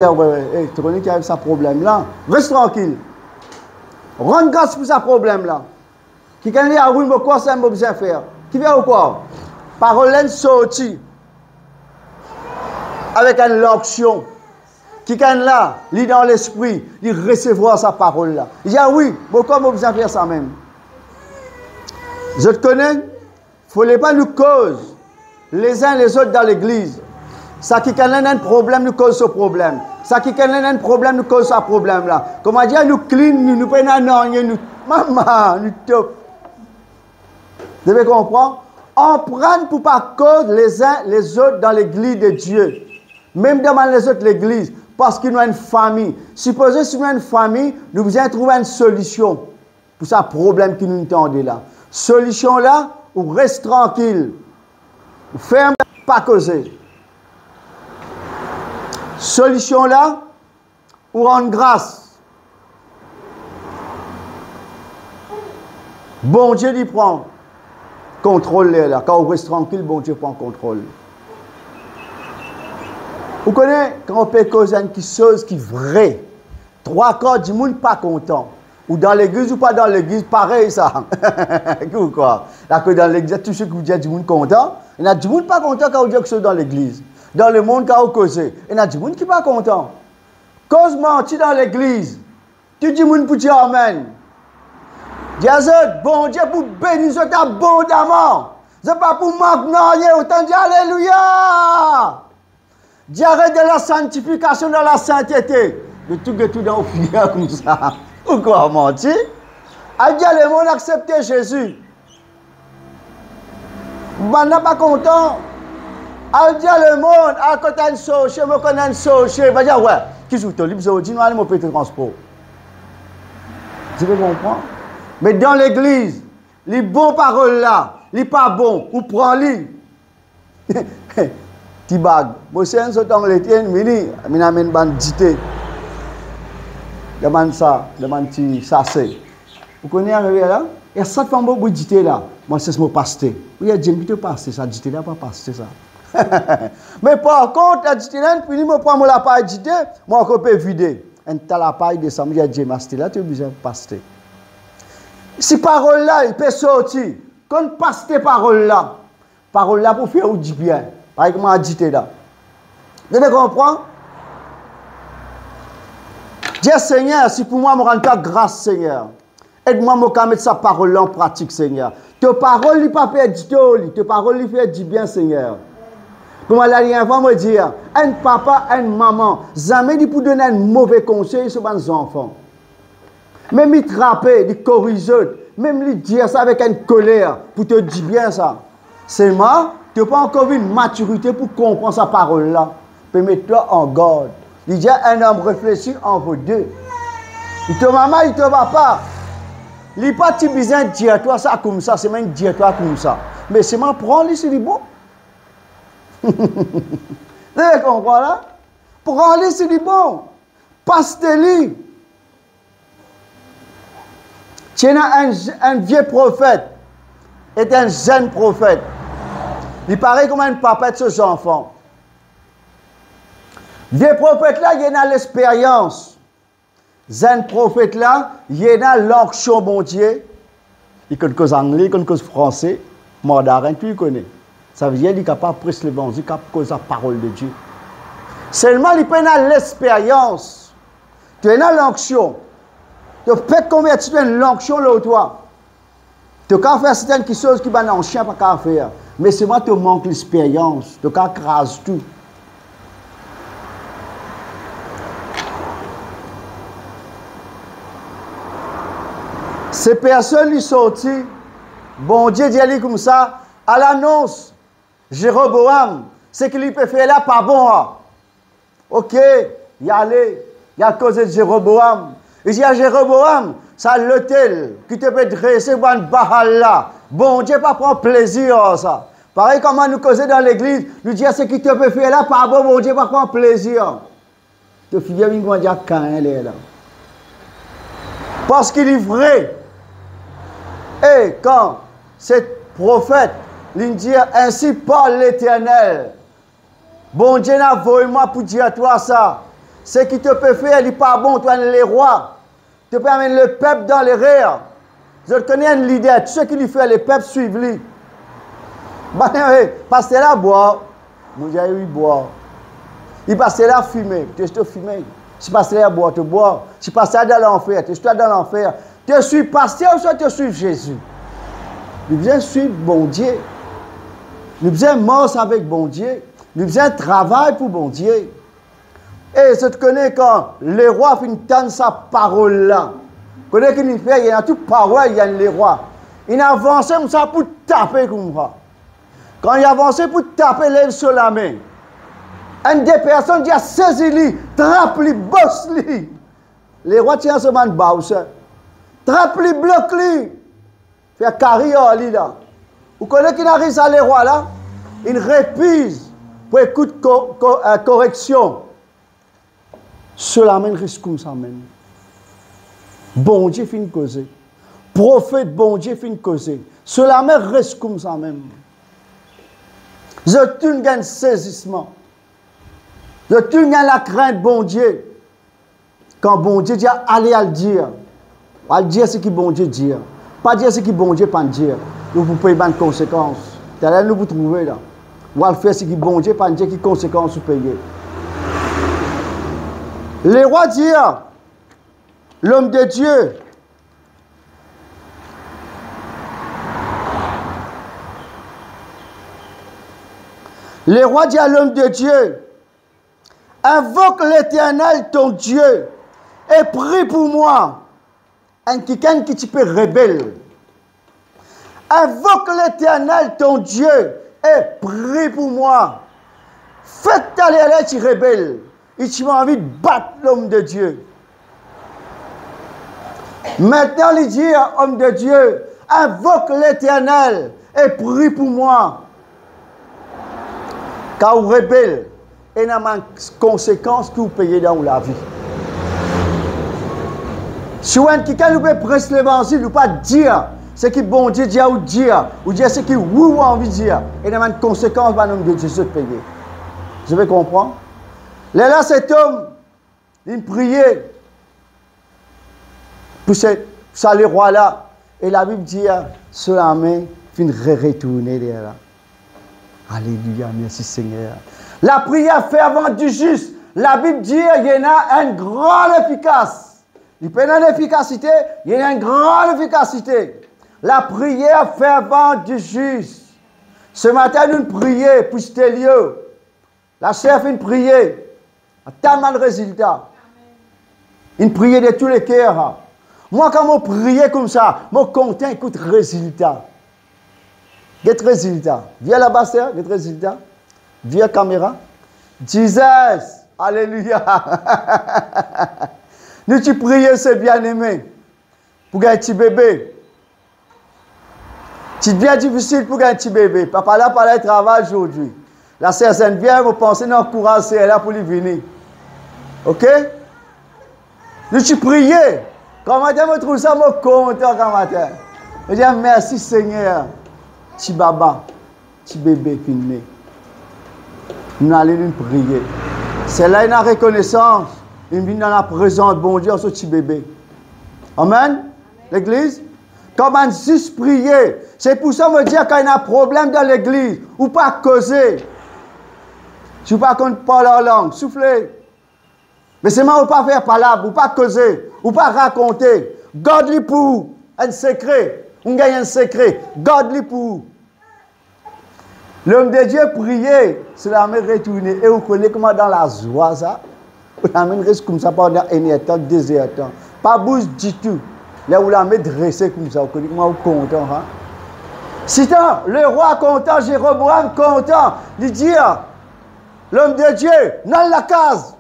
Ouais, tu connais qu'il y a ce problème-là. Reste tranquille. Rends grâce pour ce problème-là. Qui can dire, ah oui, mais quoi ça m'a besoin de faire? Qui vient ou quoi? Parole sortie. Avec une onction. Qui can là, lit dans l'esprit, il recevoir sa parole-là. Il dit, ah oui, pourquoi m'a besoin de faire ça même? Je te connais, il ne faut pas nous cause les uns les autres dans l'église. Ça qui a un problème, nous cause ce problème. Ça qui a un problème, nous cause ce problème-là. Comment dire, nous clean, nous prenons nous maman, nous top. Vous devez comprendre? On prend pour pas cause les uns les autres dans l'église de Dieu. Même dans les autres l'église. Parce qu'il y a une famille. Supposez si nous avons une famille, nous devons trouver une solution pour ce problème qui nous entendez là. Solution là, ou reste tranquille. Ferme, pas causer. Solution là, ou rendre grâce. Bon Dieu il prend contrôle là. Quand on reste tranquille, bon Dieu prend contrôle. Vous connaissez, quand on peut causer une chose qui est vraie, trois quarts du monde pas content. Ou dans l'église ou pas dans l'église, pareil ça. Ou quoi? Là que dans l'église, tout ce que vous dites du monde content, il y a du monde pas content quand vous dites que c'est dans l'église. Dans le monde, quand vous causez, il y a du monde qui n'est pas content. Cause menti dans l'église, tu dis monde pour dire amen. Dis à eux, bon Dieu pour bénir eux abondamment. Ce n'est pas pour manquer, autant dire alléluia. Dis arrête de la sanctification dans la sainteté. De tout dans le filière comme ça. Ou quoi, menti? A dit le monde accepter Jésus. On n'est pas content. A dit le monde, à côté d'un soche, me connaît un soche. Va dire, ouais, qui joue ton libre, je dis, nous allons payer le transport. Tu veux comprendre? Mais dans l'église, les bonnes paroles là, les pas bons, ou prends-les. Tibag, moi c'est un sautant les tiennes, mais n'amène bandité. Demande ça, demande ça c'est. Vous connaissez arrivé là? Il y a 7 femmes qui dit là. Moi c'est mon pasteur. Oui, il y a Dieu qui te passe ça, dit là pas pasteur ça. Mais par contre, la dit là, puis moi prends la paille dit, moi on peut vider. Un tas la paille de ça, il y a Dieu pasteur là, tu es besoin de pasteur. Si parole là, il peut sortir. Quand pasteur parole là pour faire du bien. Par exemple, a dit là. Vous devez comprendre? Dis Seigneur, si pour moi, je ne rends pas grâce, Seigneur. Aide-moi à mettre sa parole en pratique, Seigneur. Tes paroles ne pas faire du tout, tes paroles ne faire du bien, Seigneur. Comme la dernière fois, me dire, un papa, une maman, jamais dit pour donner un mauvais conseil sur mes enfants. Même ils trapper, ils corriger, même ils dire ça avec une colère pour te dire bien ça. C'est moi. Tu n'as pas encore une maturité pour comprendre sa parole-là. Tu peux mettre-toi en garde. Il dit un homme réfléchit en vos deux. Il te maman, il te papa. Il n'est pas besoin de dire toi ça comme ça, c'est même dire toi comme ça. Mais c'est moi prends-le, c'est du bon. Vous comprenez là? Prends-le, c'est du bon. Passe-le. Tu as un vieux prophète et un jeune prophète. Il paraît comme un papa de ses enfants. Vieux prophète là, il y a l'expérience. Jeune prophète là, il y a l'onction bon Dieu. Il connaît cause anglais, il connaît cause français, mandarin, tu le connais. Ça veut dire qu'il est capable de prêcher l'évangile, capable de cause la parole de Dieu. Seulement, il peut avoir l'expérience. Tu as l'onction. Tu peux convertir dans l'onction là où toi. Tu peux faire certaines choses qui sont en chien pas faire. Mais c'est moi qui te manque l'expérience. Tu peux craser tout. Ces personnes qui sont sorties, bon Dieu dit comme ça, à l'annonce, Jéroboam, ce qu'il peut faire là, pas bon. Ok, y aller, il y a cause de Jéroboam. Il dit à Jéroboam, ça l'hôtel qui te peut dresser pour un bahal là. Bon Dieu pas prendre plaisir à ça. Pareil comme nous causer dans l'église, nous dire ce qui te peut faire là, pas bon, bon Dieu pas prendre plaisir. Tu fais bien qu'on dit quand elle est là. Parce qu'il est vrai. Et quand cet prophète lui dit ainsi parle l'Éternel, bon Dieu n'a envoyé moi pour dire à toi ça. Ce qui te peut faire, il n'est pas bon, toi, les rois. Tu peux amener le peuple dans les rires. Je connais un leader, tout ce qu'il lui fait, les peuples suivent lui. Bah, pasteur là, boire. Mon Dieu, il boit. Il passe là, fumer. Tu es fumer. Si pasteur là, boire, tu bois. Si pasteur dans l'enfer, tu es dans l'enfer. Tu suis pasteur ou soit tu suis Jésus. Nous devons suivre bon Dieu. Nous devons mort avec bon Dieu. Nous devons travailler pour bon Dieu. Et je te connais quand les rois finissent sa parole là. Connais qu'il fait, il y a toute parole, il y a les rois. Il a avancé comme ça pour taper comme ça. Quand il a avancé pour taper l'aile sur la main, une des personnes qui a saisi lui, trappe lui, bosse lui. Les rois tiennent ce man bas, trappe lui, bloque lui. Fait carrière lui là. Vous connaissez qu'il arrive à les rois là? Il répise pour écouter correction. Cela mène risque comme ça même. Bon Dieu finit causer. Prophète, bon Dieu finit causer. Cela mène risque comme ça même. Je tourne un saisissement. Je tourne la crainte, bon Dieu. Quand bon Dieu dit, allez à le dire. À le dire ce que bon Dieu dit. Pas dire ce que bon Dieu pas dire. Vous pouvez pas de conséquences. Là, nous vous trouvez là. Vous allez faire ce que bon Dieu pas dire, qui conséquences vous payez. Les rois dirent, l'homme de Dieu, les rois dirent à l'homme de Dieu, invoque l'Éternel ton Dieu et prie pour moi, un quelqu'un qui peut rebelle. Invoque l'Éternel ton Dieu et prie pour moi. Faites ta l'air tu rebelle. Et tu as envie de battre l'homme de Dieu. Maintenant, il dit, homme de Dieu, invoque l'Éternel et prie pour moi. Car vous rebelle, et il y a des conséquences que vous payez dans la vie. Si quelqu'un nous peut prêcher l'évangile, nous pas dire ce que bon Dieu dit ou dire ce que vous avez envie de dire, et il y a des conséquences dans l'homme de Dieu de payer. Je vais comprendre. Là, cet homme, il priait pour ça, les rois là. Et la Bible dit, cela main, fin retourner là. Alléluia, merci Seigneur. La prière fervente du juste, la Bible dit, il y en a une grande efficace. Il peut y avoir une efficacité, il y a une grande efficacité. La prière fervente du juste. Ce matin, nous prions pour ce lieu. La chef, une prière. Tellement de résultats. Une prière de tous les cœurs. Moi, quand je prie comme ça, je suis content, écoute, résultat. Quel résultat? Viens là-bas, c'est quel résultat? Viens caméra. Jesus, alléluia. Nous tu prions, c'est bien aimé. Pour gagner un petit bébé. C'est bien difficile pour gagner un petit bébé. Papa là, par le travail aujourd'hui. La sœur vient, vous pensez dans le courant, c'est là pour lui venir. Ok? Nous tu prions. Quand matin, je trouve ça, je suis content quand matin. Je dis merci Seigneur. Petit baba, petit bébé qui est né. Nous allons nous prier. C'est là une reconnaissance. Il vient dans la présence de bon Dieu, ce petit bébé. Amen? L'église? Comment juste prier? C'est pour ça que je me dis qu'il y a un problème dans l'église. Ou pas causer. Si vous ne parlez pas leur langue, soufflez. Mais c'est moi ou pas faire parler, ou pas causer, ou pas raconter. Garde-lui pour un secret. On gagne un secret. Garde-lui pour. L'homme de Dieu priait, cela m'a retourné. Et vous connaissez comment dans la joie ça? Vous l'amenez reste comme ça pendant un temps, 2 heures temps. Pas bouge du tout. Là vous l'amenez dressé comme ça. Vous connaissez comment vous content. Hein? Si tant, le roi content, Jéroboam content, il dit, l'homme de Dieu, dans la case.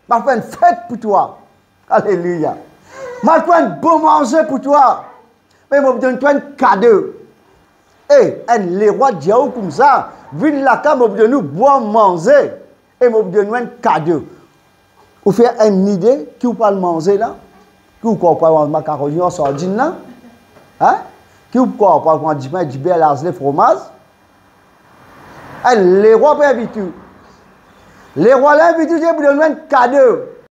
Je vais faire une fête pour toi. Alléluia. Je vais faire un bon manger pour toi. Mais je vais te donner un cadeau. Et les rois de Dieu comme ça, viennent la case, je vais nous boire, manger. Et je vais te donner un cadeau. Vous faites une idée qui vous parle manger là? Qui vous parle manger macaroni en sardine là? Hein? Qui vous parle manger du beurre, du fromage? Les rois peuvent éviter. Les rois l'invitent pour donner un cadeau.